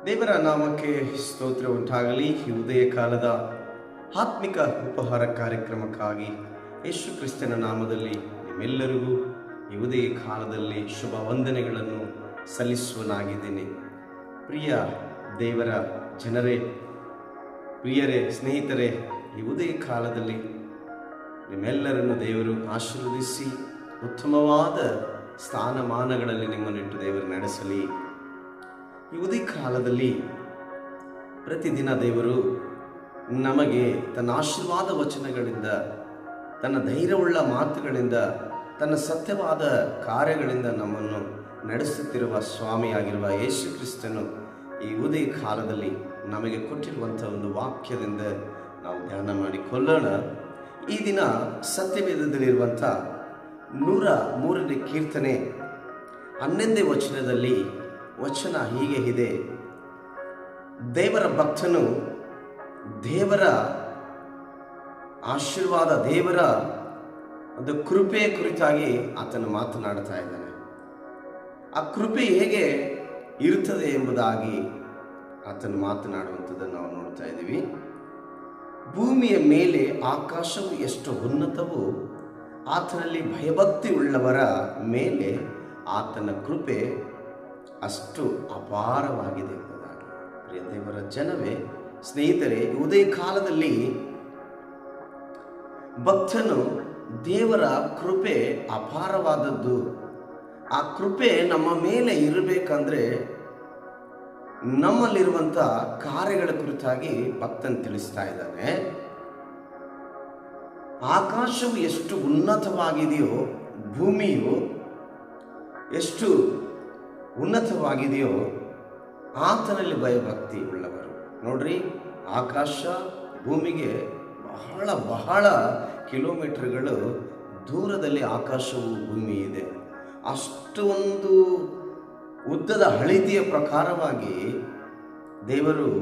ದೇವರ ನಾಮಕ್ಕೆ ಸ್ತೋತ್ರ ಉಂಟಾಗಲಿ. ಈ ಉದಯ ಕಾಲದ ಆತ್ಮಿಕ ಉಪಹಾರ ಕಾರ್ಯಕ್ರಮಕ್ಕಾಗಿ ಯೇಸು ಕ್ರಿಸ್ತನ ನಾಮದಲ್ಲಿ ನಿಮ್ಮೆಲ್ಲರಿಗೂ ಈ ಉದಯ ಕಾಲದಲ್ಲಿ ಶುಭ ವಂದನೆಗಳನ್ನು ಸಲ್ಲಿಸುವನಾಗಿದ್ದೇನೆ. ಪ್ರಿಯ ದೇವರ ಜನರೇ, ಪ್ರಿಯರೇ, ಸ್ನೇಹಿತರೇ, ಈ ಉದಯ ಕಾಲದಲ್ಲಿ ನಿಮ್ಮೆಲ್ಲರನ್ನು ದೇವರು ಆಶೀರ್ವದಿಸಿ ಉತ್ತಮವಾದ ಸ್ಥಾನಮಾನಗಳಲ್ಲಿ ನಿಮ್ಮನ್ನಿಟ್ಟು ದೇವರು ನಡೆಸಲಿ. ಈ ಉದಯ ಕಾಲದಲ್ಲಿ ಪ್ರತಿದಿನ ದೇವರು ನಮಗೆ ತನ್ನ ಆಶೀರ್ವಾದ ವಚನಗಳಿಂದ, ತನ್ನ ಧೈರ್ಯವುಳ್ಳ ಮಾತುಗಳಿಂದ, ತನ್ನ ಸತ್ಯವಾದ ಕಾರ್ಯಗಳಿಂದ ನಮ್ಮನ್ನು ನಡೆಸುತ್ತಿರುವ ಸ್ವಾಮಿಯಾಗಿರುವ ಯೇಸು ಕ್ರಿಸ್ತನು ಈ ಉದಯ ಕಾಲದಲ್ಲಿ ನಮಗೆ ಕೊಟ್ಟಿರುವಂಥ ಒಂದು ವಾಕ್ಯದಿಂದ ನಾವು ಧ್ಯಾನ ಮಾಡಿಕೊಳ್ಳೋಣ. ಈ ದಿನ ಸತ್ಯವೇದದಲ್ಲಿರುವಂಥ 103ನೇ ಕೀರ್ತನೆ 11ನೇ ವಚನದಲ್ಲಿ ವಚನ ಹೀಗೆ ಇದೆ: ದೇವರ ಭಕ್ತನು ದೇವರ ಆಶೀರ್ವಾದ, ದೇವರ ಒಂದು ಕೃಪೆಯ ಕುರಿತಾಗಿ ಆತನು ಮಾತನಾಡ್ತಾ ಇದ್ದಾನೆ. ಆ ಕೃಪೆ ಹೇಗೆ ಇರುತ್ತದೆ ಎಂಬುದಾಗಿ ಆತನು ಮಾತನಾಡುವಂಥದ್ದನ್ನು ನಾವು ನೋಡ್ತಾ ಇದ್ದೀವಿ. ಭೂಮಿಯ ಮೇಲೆ ಆಕಾಶವು ಎಷ್ಟು ಉನ್ನತವೋ ಆತನಲ್ಲಿ ಭಯಭಕ್ತಿ ಉಳ್ಳವರ ಮೇಲೆ ಆತನ ಕೃಪೆ ಅಷ್ಟು ಅಪಾರವಾಗಿದೆ ಎಂಬುದಾಗಿ. ಪ್ರಿಯ ದೇವರ ಜನವೇ, ಸ್ನೇಹಿತರೆ, ಉದಯ ಕಾಲದಲ್ಲಿ ಭಕ್ತನು ದೇವರ ಕೃಪೆ ಅಪಾರವಾದದ್ದು. ಆ ಕೃಪೆ ನಮ್ಮ ಮೇಲೆ ಇರಬೇಕಂದ್ರೆ ನಮ್ಮಲ್ಲಿರುವಂಥ ಕಾರ್ಯಗಳ ಕುರಿತಾಗಿ ಭಕ್ತನು ತಿಳಿಸ್ತಾ ಇದ್ದಾನೆ. ಆಕಾಶವು ಎಷ್ಟು ಉನ್ನತವಾಗಿದೆಯೋ, ಭೂಮಿಯು ಎಷ್ಟು ಉನ್ನತವಾಗಿದೆಯೋ ಆತನಲ್ಲಿ ಭಯಭಕ್ತಿ ಉಳ್ಳವರು. ನೋಡ್ರಿ, ಆಕಾಶ ಭೂಮಿಗೆ ಬಹಳ ಬಹಳ ಕಿಲೋಮೀಟರ್ಗಳು ದೂರದಲ್ಲಿ ಆಕಾಶವು ಭೂಮಿ ಇದೆ. ಅಷ್ಟು ಒಂದು ಉದ್ದದ ಹಳಿತಿಯ ಪ್ರಕಾರವಾಗಿ ದೇವರು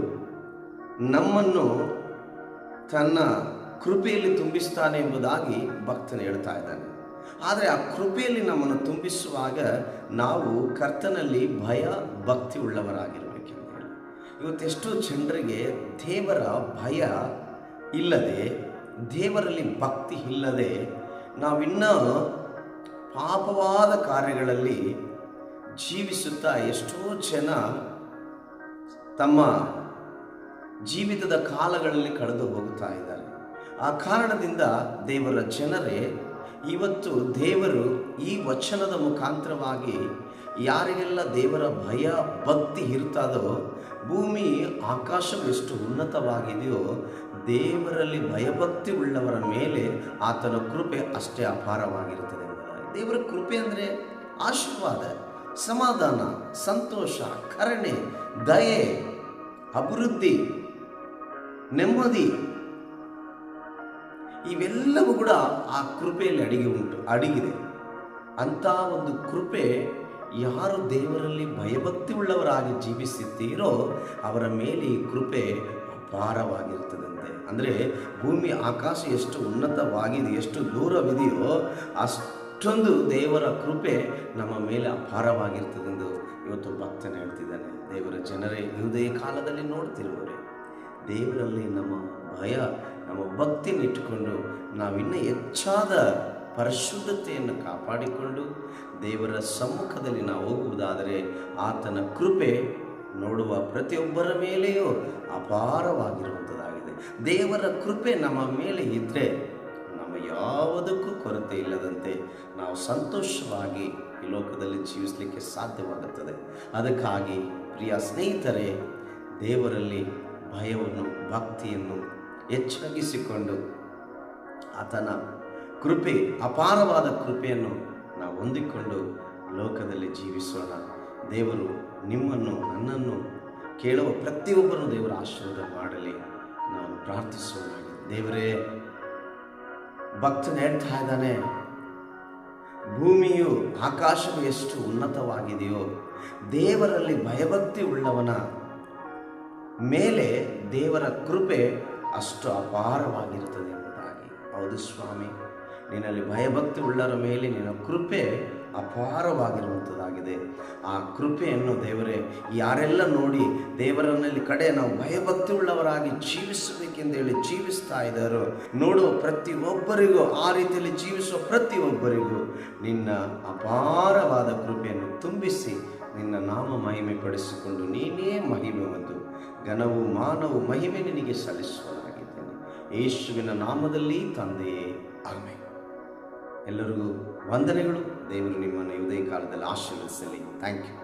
ನಮ್ಮನ್ನು ತನ್ನ ಕೃಪೆಯಲ್ಲಿ ತುಂಬಿಸ್ತಾನೆ ಎಂಬುದಾಗಿ ಭಕ್ತನು ಹೇಳ್ತಾ ಇದ್ದಾನೆ. ಆದರೆ ಆ ಕೃಪೆಯಲ್ಲಿ ನಮ್ಮನ್ನು ತುಂಬಿಸುವಾಗ ನಾವು ಕರ್ತನಲ್ಲಿ ಭಯ ಭಕ್ತಿ ಉಳ್ಳವರಾಗಿರಬೇಕೆಂದು ಹೇಳಿ. ಇವತ್ತೆಷ್ಟೋ ಜನರಿಗೆ ದೇವರ ಭಯ ಇಲ್ಲದೆ, ದೇವರಲ್ಲಿ ಭಕ್ತಿ ಇಲ್ಲದೆ ನಾವಿನ್ನೂ ಪಾಪವಾದ ಕಾರ್ಯಗಳಲ್ಲಿ ಜೀವಿಸುತ್ತಾ ಎಷ್ಟೋ ಜನ ತಮ್ಮ ಜೀವಿತದ ಕಾಲಗಳಲ್ಲಿ ಕಳೆದು ಹೋಗುತ್ತಾ ಇದ್ದಾರೆ. ಆ ಕಾರಣದಿಂದ ದೇವರ ಜನರೇ, ಇವತ್ತು ದೇವರು ಈ ವಚನದ ಮುಖಾಂತರವಾಗಿ ಯಾರಿಗೆಲ್ಲ ದೇವರ ಭಯ ಭಕ್ತಿ ಇರ್ತದೋ, ಭೂಮಿ ಆಕಾಶವು ಎಷ್ಟು ಉನ್ನತವಾಗಿದೆಯೋ ದೇವರಲ್ಲಿ ಭಯಭಕ್ತಿ ಉಳ್ಳವರ ಮೇಲೆ ಆತನ ಕೃಪೆ ಅಷ್ಟೇ ಅಪಾರವಾಗಿರುತ್ತದೆ ಎಂಬುದಾಗಿ. ದೇವರ ಕೃಪೆ ಅಂದರೆ ಆಶೀರ್ವಾದ, ಸಮಾಧಾನ, ಸಂತೋಷ, ಕರುಣೆ, ದಯೆ, ಅಭಿವೃದ್ಧಿ, ನೆಮ್ಮದಿ, ಇವೆಲ್ಲವೂ ಕೂಡ ಆ ಕೃಪೆಯಲ್ಲಿ ಅಡಗಿದೆ. ಅಂಥ ಒಂದು ಕೃಪೆ ಯಾರು ದೇವರಲ್ಲಿ ಭಯಭಕ್ತಿ ಉಳ್ಳವರಾಗಿ ಜೀವಿಸುತ್ತೀರೋ ಅವರ ಮೇಲೆ ಈ ಕೃಪೆ ಅಪಾರವಾಗಿರ್ತದಂತೆ. ಅಂದರೆ ಭೂಮಿ ಆಕಾಶ ಎಷ್ಟು ಉನ್ನತವಾಗಿದೆ, ಎಷ್ಟು ದೂರವಿದೆಯೋ ಅಷ್ಟೊಂದು ದೇವರ ಕೃಪೆ ನಮ್ಮ ಮೇಲೆ ಅಪಾರವಾಗಿರ್ತದೆಂದು ಇವತ್ತು ಭಕ್ತನು ಹೇಳ್ತಿದ್ದಾನೆ. ದೇವರ ಜನರೇ, ಉದಯ ಕಾಲದಲ್ಲಿ ನೋಡ್ತಿರುವವರೇ, ದೇವರಲ್ಲಿ ನಮ್ಮ ಭಯ, ನಮ್ಮ ಭಕ್ತಿಯನ್ನು ಇಟ್ಟುಕೊಂಡು ನಾವಿನ್ನೂ ಹೆಚ್ಚಾದ ಪರಿಶುದ್ಧತೆಯನ್ನು ಕಾಪಾಡಿಕೊಂಡು ದೇವರ ಸಮ್ಮುಖದಲ್ಲಿ ನಾವು ಹೋಗುವುದಾದರೆ ಆತನ ಕೃಪೆ ನೋಡುವ ಪ್ರತಿಯೊಬ್ಬರ ಮೇಲೆಯೂ ಅಪಾರವಾಗಿರುವಂಥದ್ದಾಗಿದೆ. ದೇವರ ಕೃಪೆ ನಮ್ಮ ಮೇಲೆ ಇದ್ದರೆ ನಮ್ಮ ಯಾವುದಕ್ಕೂ ಕೊರತೆ ಇಲ್ಲದಂತೆ ನಾವು ಸಂತೋಷವಾಗಿ ಈ ಲೋಕದಲ್ಲಿ ಜೀವಿಸಲಿಕ್ಕೆ ಸಾಧ್ಯವಾಗುತ್ತದೆ. ಅದಕ್ಕಾಗಿ ಪ್ರಿಯ ಸ್ನೇಹಿತರೇ, ದೇವರಲ್ಲಿ ಭಯವನ್ನು, ಭಕ್ತಿಯನ್ನು ಹೆಚ್ಚಾಗಿಸಿಕೊಂಡು ಆತನ ಕೃಪೆ, ಅಪಾರವಾದ ಕೃಪೆಯನ್ನು ನಾವು ಹೊಂದಿಕೊಂಡು ಲೋಕದಲ್ಲಿ ಜೀವಿಸೋಣ. ದೇವರು ನಿಮ್ಮನ್ನು, ನನ್ನನ್ನು ಕೇಳುವ ಪ್ರತಿಯೊಬ್ಬರನ್ನು ದೇವರ ಆಶೀರ್ವಾದ ಮಾಡಲಿ. ನಾನು ಪ್ರಾರ್ಥಿಸೋಣ. ದೇವರೇ, ಭಕ್ತನು ಹೇಳ್ತಾ ಇದ್ದಾನೆ, ಭೂಮಿಯು ಆಕಾಶವು ಎಷ್ಟು ಉನ್ನತವಾಗಿದೆಯೋ ದೇವರಲ್ಲಿ ಭಯಭಕ್ತಿ ಉಳ್ಳವನ ಮೇಲೆ ದೇವರ ಕೃಪೆ ಅಷ್ಟು ಅಪಾರವಾಗಿರುತ್ತದೆ ಎಂಬುದಾಗಿ. ಹೌದು ಸ್ವಾಮಿ, ನಿನ್ನಲ್ಲಿ ಭಯಭಕ್ತಿ ಉಳ್ಳವರ ಮೇಲೆ ನಿನ್ನ ಕೃಪೆ ಅಪಾರವಾಗಿರುವಂಥದ್ದಾಗಿದೆ. ಆ ಕೃಪೆಯನ್ನು ದೇವರೇ ಯಾರೆಲ್ಲ ನೋಡಿ ದೇವರನ್ನಲ್ಲಿ ಕಡೆ ನಾವು ಭಯಭಕ್ತಿ ಉಳ್ಳವರಾಗಿ ಜೀವಿಸಬೇಕೆಂದೇಳಿ ಜೀವಿಸ್ತಾ ಇದ್ದಾರೋ, ನೋಡುವ ಪ್ರತಿಯೊಬ್ಬರಿಗೂ, ಆ ರೀತಿಯಲ್ಲಿ ಜೀವಿಸುವ ಪ್ರತಿಯೊಬ್ಬರಿಗೂ ನಿನ್ನ ಅಪಾರವಾದ ಕೃಪೆಯನ್ನು ತುಂಬಿಸಿ ನಿನ್ನ ನಾಮ ಮಹಿಮೆ ಪಡಿಸಿಕೊಂಡು ನೀನೇ ಮಹಿಮೆ ಹೊಂದು ಘನವು ಮಾನವು ಮಹಿಮೆ ನಿನಗೆ ಸಲ್ಲಿಸುವನಾಗಿದ್ದೇನೆ. ಯೇಸುವಿನ ನಾಮದಲ್ಲಿ ತಂದೆಯೇ, ಆಮೆನ್. ಎಲ್ಲರಿಗೂ ವಂದನೆಗಳು. ದೇವರು ನಿಮ್ಮನ್ನು ಉದಯ ಕಾಲದಲ್ಲಿ ಆಶೀರ್ವದಿಸಲಿ. Thank you.